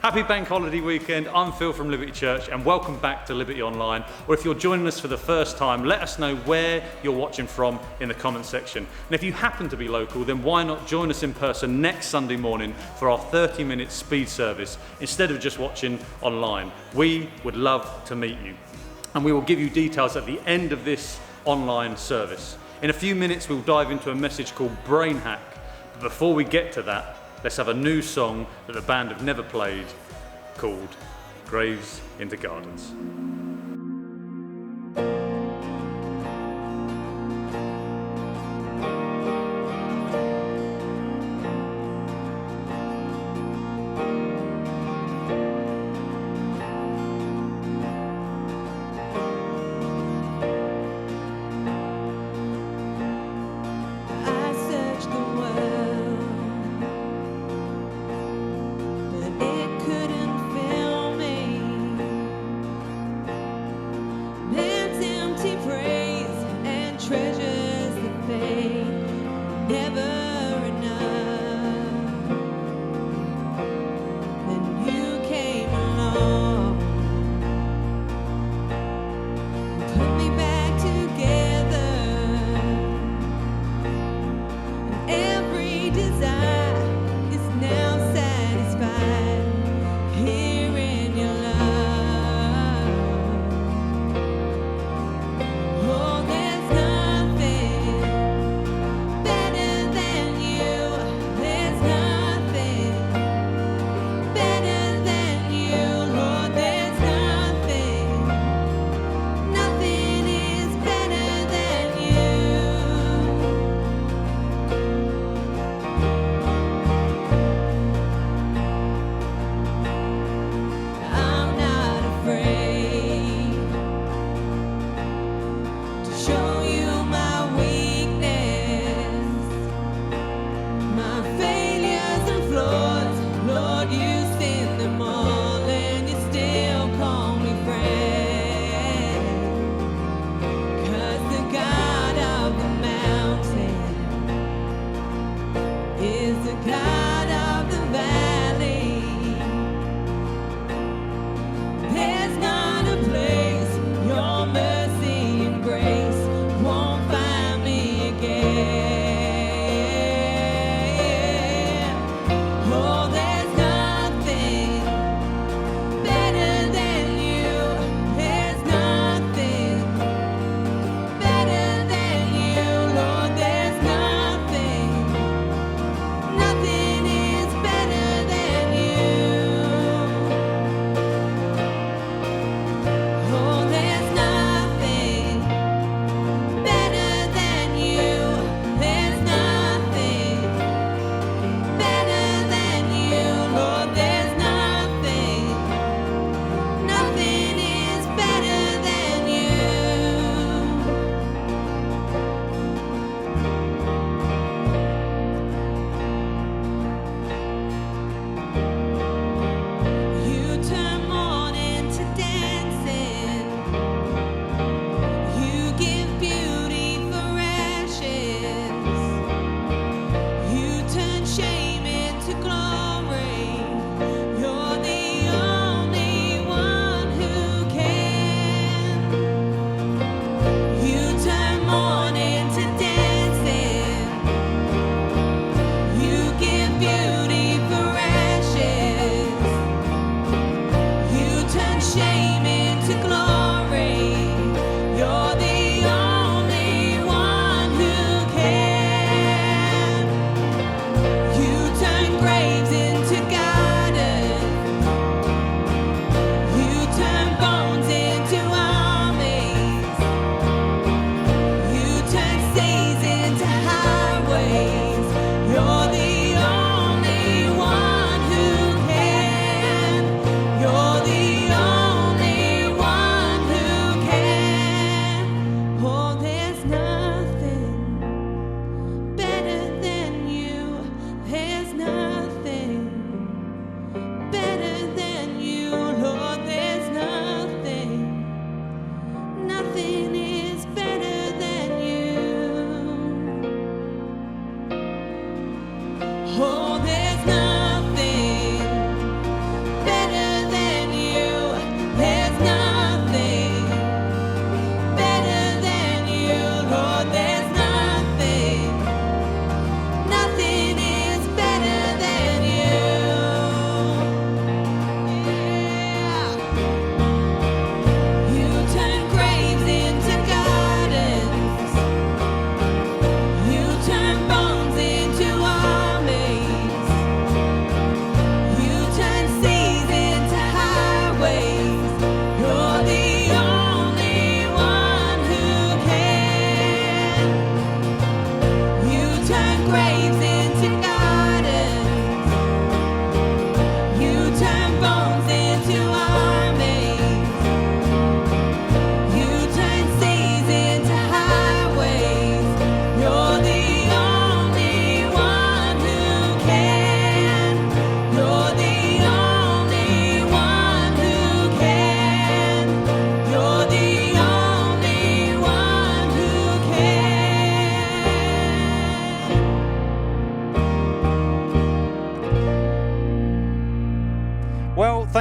Happy Bank Holiday weekend. I'm Phil from Liberty Church and welcome back to Liberty Online. Or if you're joining us for the first time, let us know where you're watching from in the comments section. And if you happen to be local, then why not join us in person next Sunday morning for our 30-minute speed service instead of just watching online. We would love to meet you. And we will give you details at the end of this online service. In a few minutes, we'll dive into a message called Brain Hack. But before we get to that, let's have a new song that the band have never played called Graves into Gardens. There's not a place your mercy and grace won't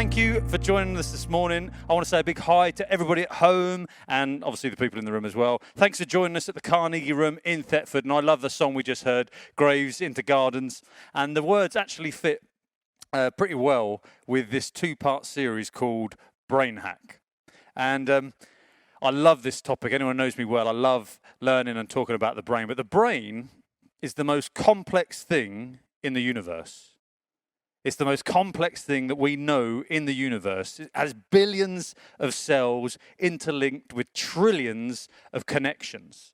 thank you for joining us this morning. I want to say a big hi to everybody at home and obviously the people in the room as well. Thanks for joining us at the Carnegie Room in Thetford. And I love the song we just heard, Graves into Gardens. And the words actually fit pretty well with this two-part series called Brain Hack. And I love this topic. Anyone knows me well, I love learning and talking about the brain. But the brain is the most complex thing in the universe. It's the most complex thing that we know in the universe. It has billions of cells interlinked with trillions of connections.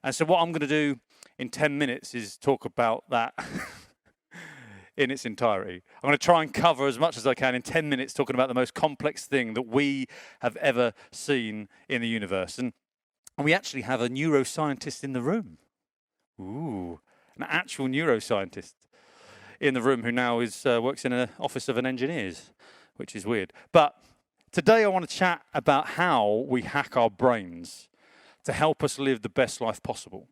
And so what I'm going to do in 10 minutes is talk about that in its entirety. I'm going to try and cover as much as I can in 10 minutes talking about the most complex thing that we have ever seen in the universe. And we actually have a neuroscientist in the room. Ooh, an actual neuroscientist in the room who now works in an office of an engineer's, which is weird. But today I want to chat about how we hack our brains to help us live the best life possible.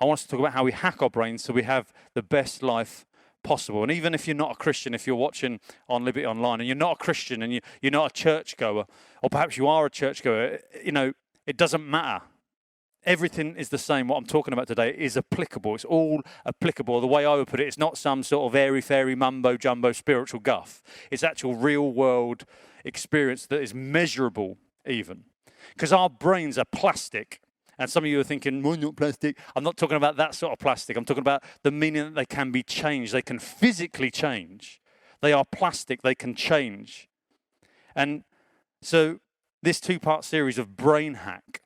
I want us to talk about how we hack our brains so we have the best life possible. And even if you're not a Christian, if you're watching on Liberty Online and you're not a Christian and you're not a churchgoer, or perhaps you are a churchgoer, it doesn't matter. Everything is the same. What I'm talking about today is applicable. It's all applicable. The way I would put it, it's not some sort of airy-fairy, mumbo-jumbo spiritual guff. It's actual real-world experience that is measurable even. Because our brains are plastic. And some of you are thinking, well, not plastic. I'm not talking about that sort of plastic. I'm talking about the meaning that they can be changed. They can physically change. They are plastic. They can change. And so this two-part series of Brain Hack.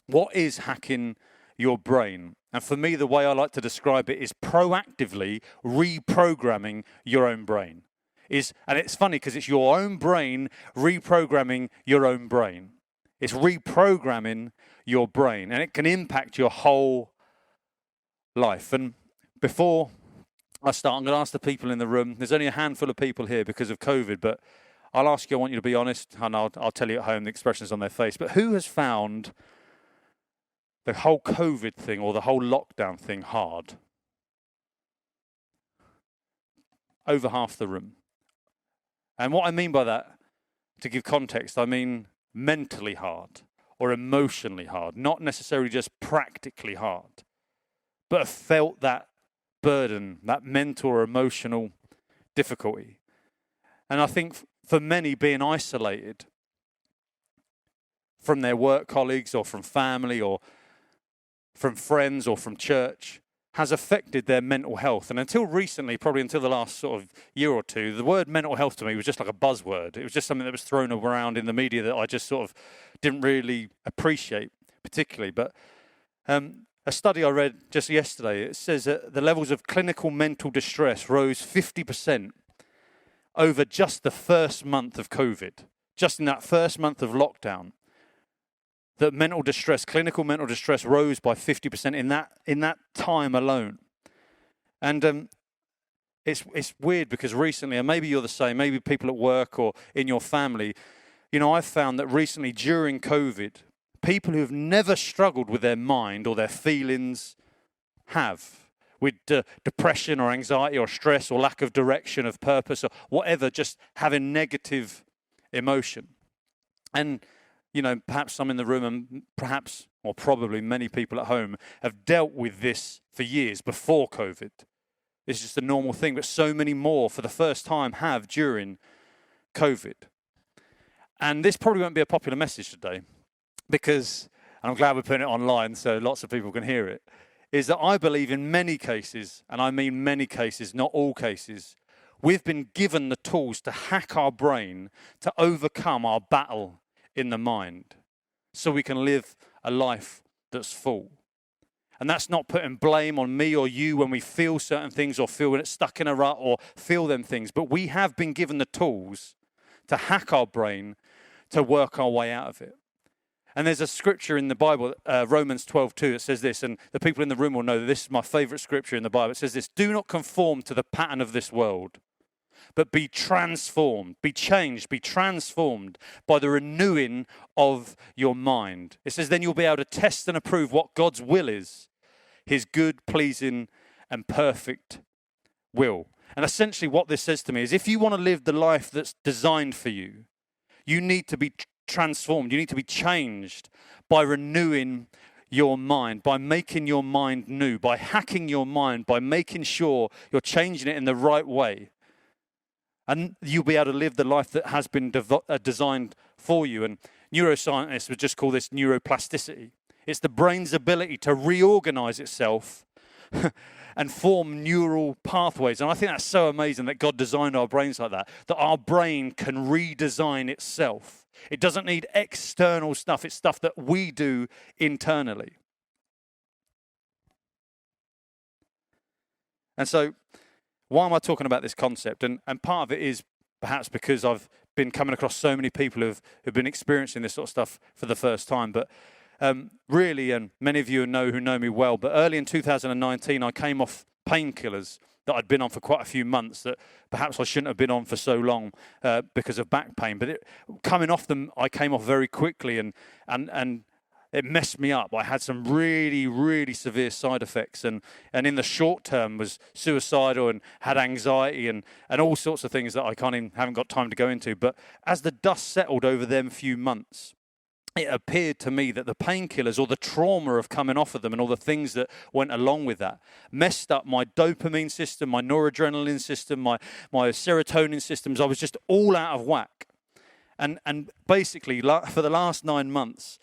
What is hacking your brain? And for me, the way I like to describe it is proactively reprogramming your own brain. And it's funny because it's your own brain reprogramming your own brain. It's reprogramming your brain, and it can impact your whole life. And before I start, I'm going to ask the people in the room. There's only a handful of people here because of COVID, but I'll ask you, I want you to be honest, and I'll tell you at home the expressions on their face. But who has found the whole COVID thing or the whole lockdown thing hard? Over half the room. And what I mean by that, to give context, I mean mentally hard or emotionally hard, not necessarily just practically hard, but have felt that burden, that mental or emotional difficulty. And I think for many, being isolated from their work colleagues or from family or from friends or from church has affected their mental health. And until recently, probably until the last sort of year or two, the word mental health to me was just like a buzzword. It was just something that was thrown around in the media that I just sort of didn't really appreciate particularly. But a study I read just yesterday, it says that the levels of clinical mental distress rose 50% over just the first month of COVID, just in that first month of lockdown. That mental distress, clinical mental distress, rose by 50% in that time alone. And it's weird because recently, and maybe you're the same, maybe people at work or in your family, I've found that recently during COVID, people who have never struggled with their mind or their feelings have, with depression or anxiety or stress or lack of direction of purpose or whatever, just having negative emotion. And perhaps some in the room and perhaps, or probably many people at home have dealt with this for years before COVID. It's just a normal thing, but so many more for the first time have during COVID. And this probably won't be a popular message today because, and I'm glad we're putting it online so lots of people can hear it, is that I believe in many cases, and I mean many cases, not all cases, we've been given the tools to hack our brain to overcome our battle in the mind so we can live a life that's full. And that's not putting blame on me or you when we feel certain things or feel it stuck in a rut or feel them things, but we have been given the tools to hack our brain to work our way out of it. And there's a scripture in the Bible, Romans 12:2, it says this, and the people in the room will know that this is my favorite scripture in the Bible. It says this: do not conform to the pattern of this world, but be transformed, be changed, be transformed by the renewing of your mind. It says then you'll be able to test and approve what God's will is, his good, pleasing, and perfect will. And essentially what this says to me is if you want to live the life that's designed for you, you need to be transformed. You need to be changed by renewing your mind, by making your mind new, by hacking your mind, by making sure you're changing it in the right way. And you'll be able to live the life that has been designed for you. And neuroscientists would just call this neuroplasticity. It's the brain's ability to reorganize itself and form neural pathways. And I think that's so amazing that God designed our brains like that our brain can redesign itself. It doesn't need external stuff. It's stuff that we do internally. And so, why am I talking about this concept? And part of it is perhaps because I've been coming across so many people who've been experiencing this sort of stuff for the first time. But really, and many of you who know me well, but early in 2019, I came off painkillers that I'd been on for quite a few months that perhaps I shouldn't have been on for so long because of back pain. But coming off them, I came off very quickly and it messed me up. I had some really, really severe side effects and in the short term was suicidal and had anxiety and all sorts of things that I haven't got time to go into. But as the dust settled over them few months, it appeared to me that the painkillers or the trauma of coming off of them and all the things that went along with that messed up my dopamine system, my noradrenaline system, my serotonin systems. I was just all out of whack. And basically, for the last 9 months,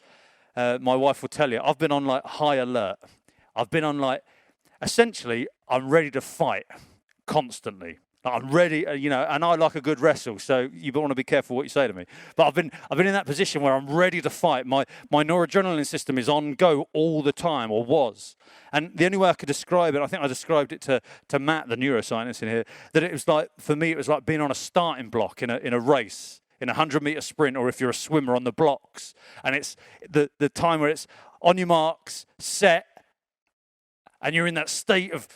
my wife will tell you, I've been on like high alert. I've been on essentially, I'm ready to fight constantly. I'm ready, and I like a good wrestle, so you want to be careful what you say to me. But I've been in that position where I'm ready to fight. My noradrenaline system is on go all the time, or was. And the only way I could describe it, I think I described it to Matt, the neuroscientist in here, that it was like, for me, it was like being on a starting block in a race, in a 100-meter sprint, or if you're a swimmer on the blocks. And it's the time where it's on your marks, set, and you're in that state of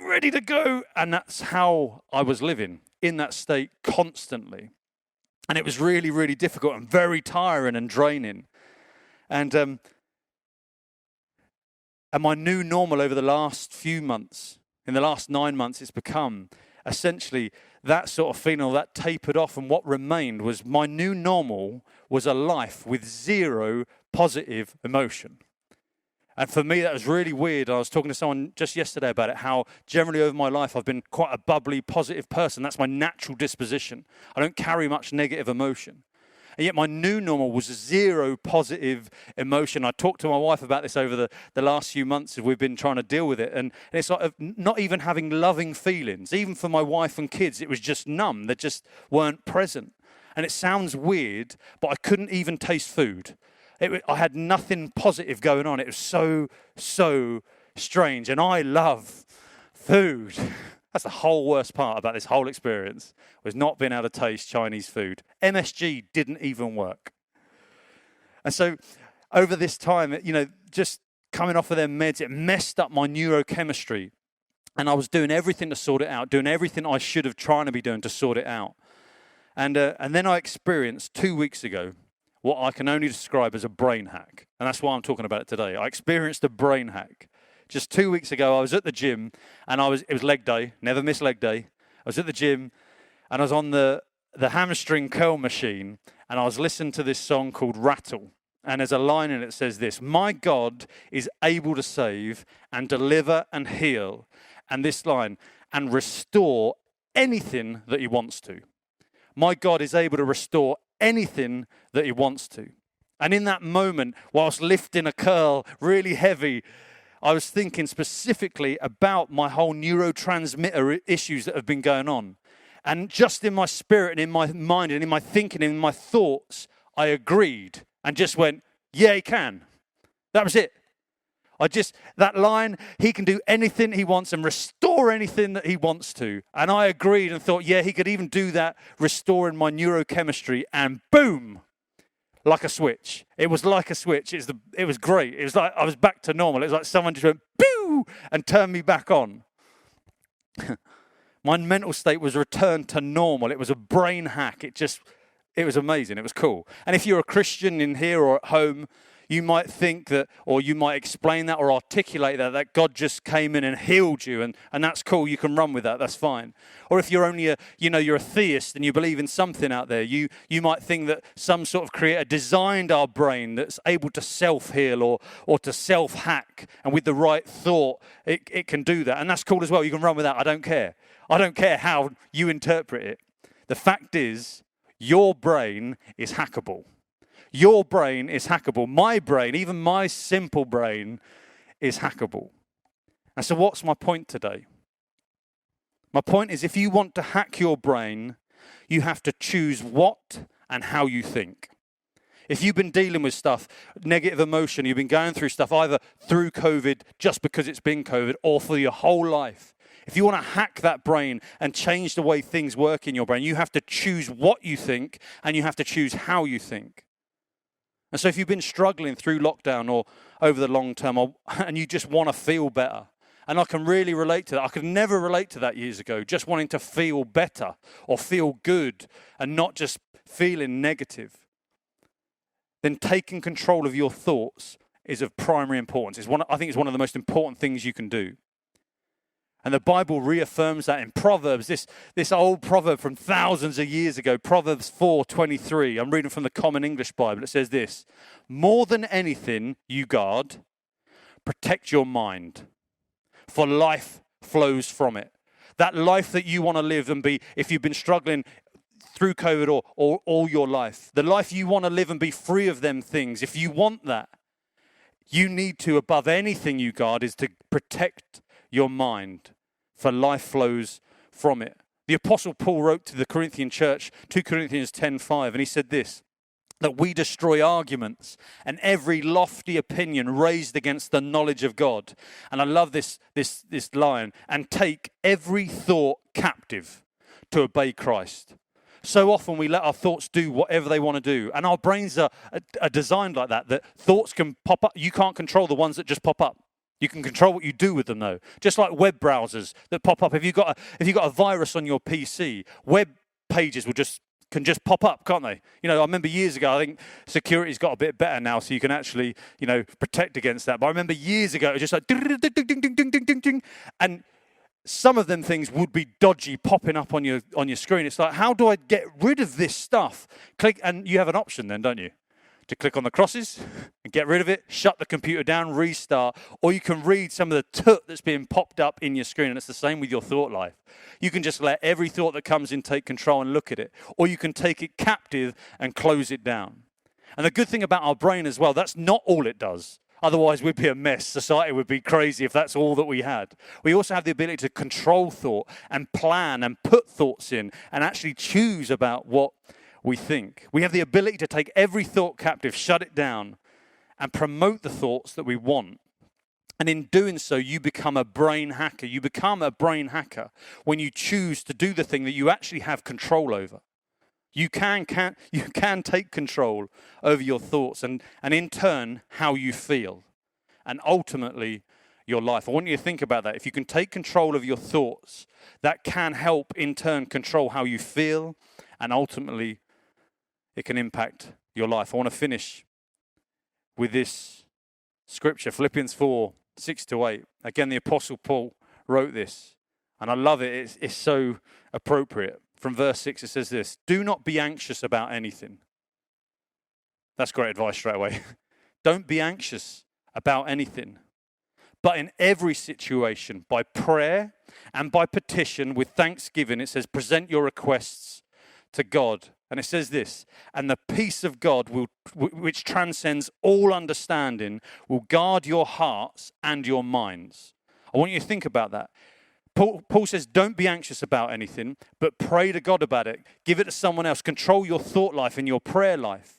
ready to go. And that's how I was living, in that state constantly. And it was really, really difficult and very tiring and draining. And my new normal over the last few months, in the last 9 months, it's become essentially that sort of feeling, that tapered off. And what remained was my new normal was a life with zero positive emotion. And for me, that was really weird. I was talking to someone just yesterday about it, how generally over my life, I've been quite a bubbly, positive person. That's my natural disposition. I don't carry much negative emotion. And yet my new normal was zero positive emotion. I talked to my wife about this over the last few months as we've been trying to deal with it. And it's like not even having loving feelings. Even for my wife and kids, it was just numb. They just weren't present. And it sounds weird, but I couldn't even taste food. I had nothing positive going on. It was so strange. And I love food. That's the whole worst part about this whole experience, was not being able to taste Chinese food. MSG didn't even work. And so over this time, just coming off of their meds, it messed up my neurochemistry. And I was doing everything to sort it out, doing everything I should have tried to be doing to sort it out. And then I experienced 2 weeks ago what I can only describe as a brain hack. And that's why I'm talking about it today. I experienced a brain hack. Just 2 weeks ago, I was at the gym, and it was leg day, never miss leg day. I was at the gym, and I was on the hamstring curl machine, and I was listening to this song called Rattle. And there's a line in it that says this: my God is able to save and deliver and heal. And this line, and restore anything that he wants to. My God is able to restore anything that he wants to. And in that moment, whilst lifting a curl really heavy, I was thinking specifically about my whole neurotransmitter issues that have been going on. And just in my spirit and in my mind and in my thinking and in my thoughts, I agreed and just went, yeah, he can. That was it. That line, he can do anything he wants and restore anything that he wants to. And I agreed and thought, yeah, he could even do that, restoring my neurochemistry, and boom, like a switch. It was like a switch. It was great. It was like I was back to normal. It was like someone just went, boo, and turned me back on. My mental state was returned to normal. It was a brain hack. It was amazing. It was cool. And if you're a Christian in here or at home, you might think that, or you might explain that or articulate that God just came in and healed you, and that's cool. You can run with that. That's fine. Or if you're only you're a theist and you believe in something out there, you might think that some sort of creator designed our brain that's able to self-heal or to self-hack, and with the right thought, it can do that. And that's cool as well. You can run with that. I don't care. I don't care how you interpret it. The fact is, your brain is hackable. Your brain is hackable. My brain, even my simple brain, is hackable. And so what's my point today? My point is, if you want to hack your brain, you have to choose what and how you think. If you've been dealing with stuff, negative emotion, you've been going through stuff either through COVID, just because it's been COVID, or for your whole life, if you want to hack that brain and change the way things work in your brain, you have to choose what you think and you have to choose how you think. And so if you've been struggling through lockdown or over the long term, and you just want to feel better, and I can really relate to that. I could never relate to that years ago, just wanting to feel better or feel good and not just feeling negative. Then taking control of your thoughts is of primary importance. I think it's one of the most important things you can do. And the Bible reaffirms that in Proverbs, this old proverb from thousands of years ago, Proverbs 4:23. I'm reading from the Common English Bible. It says this: more than anything you guard, protect your mind, for life flows from it. That life that you want to live and be, if you've been struggling through COVID or all your life, the life you want to live and be free of them things, if you want that, you need to, above anything you guard, is to protect your mind, for life flows from it. The Apostle Paul wrote to the Corinthian church, 2 Corinthians 10:5, and he said this, that we destroy arguments and every lofty opinion raised against the knowledge of God. And I love this line, and take every thought captive to obey Christ. So often we let our thoughts do whatever they want to do, and our brains are designed like that thoughts can pop up. You can't control the ones that just pop up. You can control what you do with them, though. Just like web browsers that pop up. If you've got a virus on your PC, web pages can just pop up, can't they? I remember years ago, I think security's got a bit better now, so you can actually, protect against that. But I remember years ago, it was just like ding, ding, ding, ding, ding, ding, ding, ding, and some of them things would be dodgy popping up on your screen. It's like, how do I get rid of this stuff? Click, and you have an option then, don't you? To click on the crosses and get rid of it, shut the computer down, restart, or you can read some of the tut that's being popped up in your screen, and it's the same with your thought life. You can just let every thought that comes in take control and look at it, or you can take it captive and close it down. And the good thing about our brain as well, that's not all it does. Otherwise, we'd be a mess. Society would be crazy if that's all that we had. We also have the ability to control thought and plan and put thoughts in and actually choose about what we think. We have the ability to take every thought captive, shut it down, and promote the thoughts that we want. And in doing so, you become a brain hacker. You become a brain hacker when you choose to do the thing that you actually have control over. You can take control over your thoughts and in turn, how you feel. And ultimately, your life. I want you to think about that. If you can take control of your thoughts, that can help in turn control how you feel, and ultimately it can impact your life. I want to finish with this scripture, Philippians 4:6-8. Again, the Apostle Paul wrote this, and I love it. It's so appropriate. From verse 6, it says this: do not be anxious about anything. That's great advice straight away. Don't be anxious about anything, but in every situation, by prayer and by petition with thanksgiving, it says, present your requests to God. And it says this: and the peace of God, which transcends all understanding, will guard your hearts and your minds. I want you to think about that. Paul says, don't be anxious about anything, but pray to God about it. Give it to someone else. Control your thought life and your prayer life.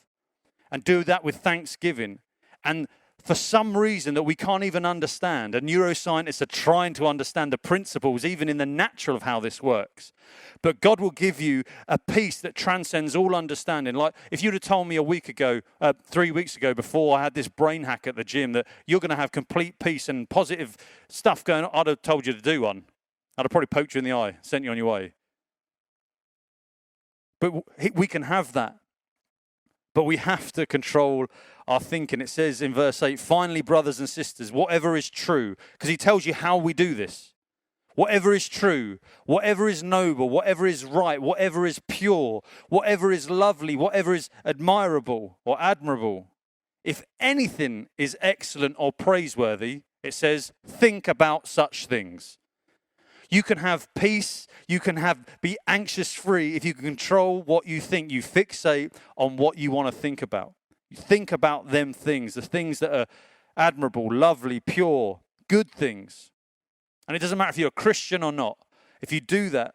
And do that with thanksgiving. And for some reason that we can't even understand, and neuroscientists are trying to understand the principles, even in the natural, of how this works. But God will give you a peace that transcends all understanding. Like if you'd have told me 3 weeks ago, before I had this brain hack at the gym, that you're going to have complete peace and positive stuff going on, I'd have told you to do one. I'd have probably poked you in the eye, sent you on your way. But we can have that. But we have to control our thinking. It says in verse 8, finally, brothers and sisters, whatever is true, because he tells you how we do this. Whatever is true, whatever is noble, whatever is right, whatever is pure, whatever is lovely, whatever is admirable or admirable. If anything is excellent or praiseworthy, it says, think about such things. You can have peace, you can be anxious free if you can control what you think. You fixate on what you want to think about. You think about them things, the things that are admirable, lovely, pure, good things. And it doesn't matter if you're a Christian or not. If you do that,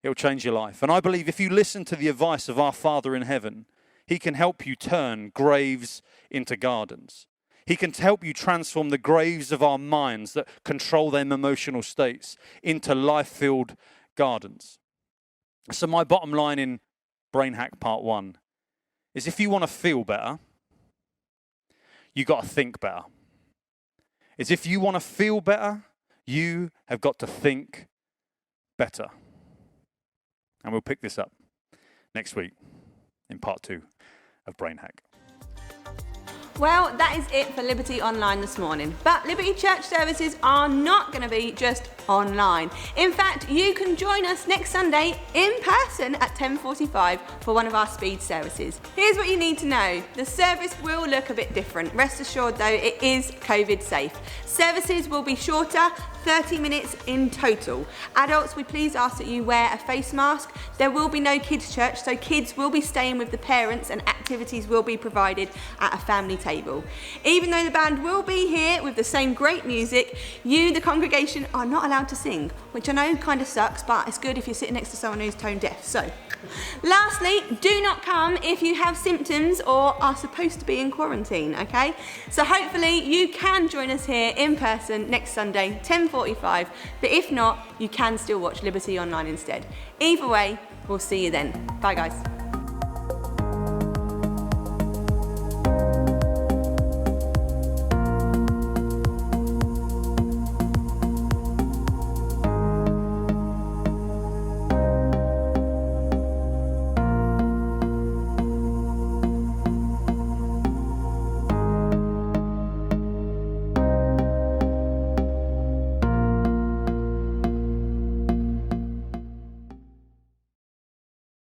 it'll change your life. And I believe if you listen to the advice of our Father in heaven, he can help you turn graves into gardens. He can help you transform the graves of our minds that control them emotional states into life-filled gardens. So my bottom line in Brain Hack Part 1 is if you want to feel better, you got to think better. Is if you want to feel better, you have got to think better. And we'll pick this up next week in Part 2 of Brain Hack. Well, that is it for Liberty Online this morning. But Liberty Church services are not going to be just online. In fact, you can join us next Sunday in person at 10:45 for one of our speed services. Here's what you need to know. The service will look a bit different. Rest assured though, it is COVID safe. Services will be shorter, 30 minutes in total. Adults, we please ask that you wear a face mask. There will be no kids' church, so kids will be staying with the parents and activities will be provided at a family table. Even though the band will be here with the same great music, you, the congregation, are not allowed to sing, which I know kind of sucks, but it's good if you're sitting next to someone who's tone deaf. So, lastly, do not come if you have symptoms or are supposed to be in quarantine, okay? So hopefully you can join us here in person next Sunday, 10:45, but if not, you can still watch Liberty Online instead. Either way, we'll see you then. Bye guys.